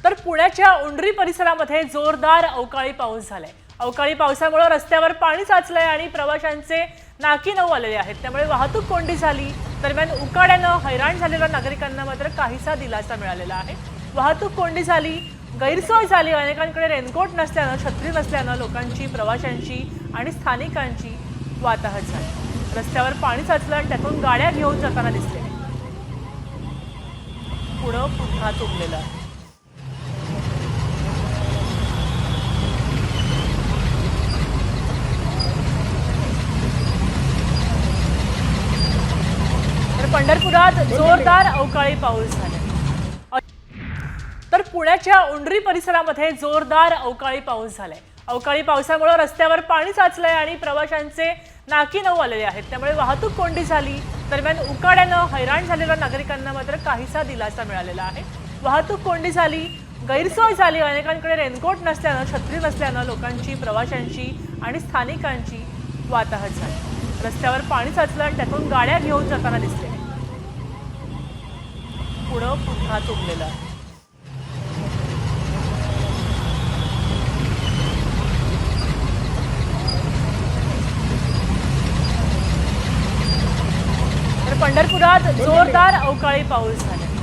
तर पुण्याच्या उंडरी परिसरामध्ये जोरदार अवकाळी पाऊस झालाय। अवकाळी पावसामुळे रस्त्यावर पाणी साचलंय आणि प्रवाशांचे नाकी नऊ आलेले आहेत। त्यामुळे वाहतूक कोंडी झाली। दरम्यान उकाड्यानं हैराण झालेल्या नागरिकांना मात्र काहीसा दिलासा मिळालेला आहे। वाहतूक कोंडी झाली, गैरसोय झाली। अनेकांकडे रेनकोट नसल्यानं, छत्री नसल्यानं लोकांची, प्रवाशांची आणि स्थानिकांची वाताहत झाली। रस्त्यावर पाणी साचलं आणि त्यातून गाड्या घेऊन जाताना दिसले। पुढं पुन्हा तुंबलेलं आहे। पंढरपुरात जोरदार अवकाळी पाऊस झाला। तर पुण्याच्या उंडरी परिसरामध्ये जोरदार अवकाळी पाऊस झालाय। अवकाळी पावसामुळे रस्त्यावर पाणी साचलंय आणि प्रवाशांचे नाकी नऊ आलेले आहेत। त्यामुळे वाहतूक कोंडी झाली। दरम्यान उकाड्यानं हैराण झालेल्या नागरिकांना मात्र काहीसा दिलासा मिळालेला आहे। वाहतूक कोंडी झाली, गैरसोय झाली। अनेकांकडे रेनकोट नसल्यानं, छत्री नसल्यानं लोकांची, प्रवाशांची आणि स्थानिकांची वाताहत झाली। रस्त्यावर पाणी साचलं आणि त्यातून गाड्या घेऊन जाताना दिसले। पुढं पुन्हा तुंबलेलं आहे। तर पंढरपुरात जोरदार अवकाळी पाऊस झाला।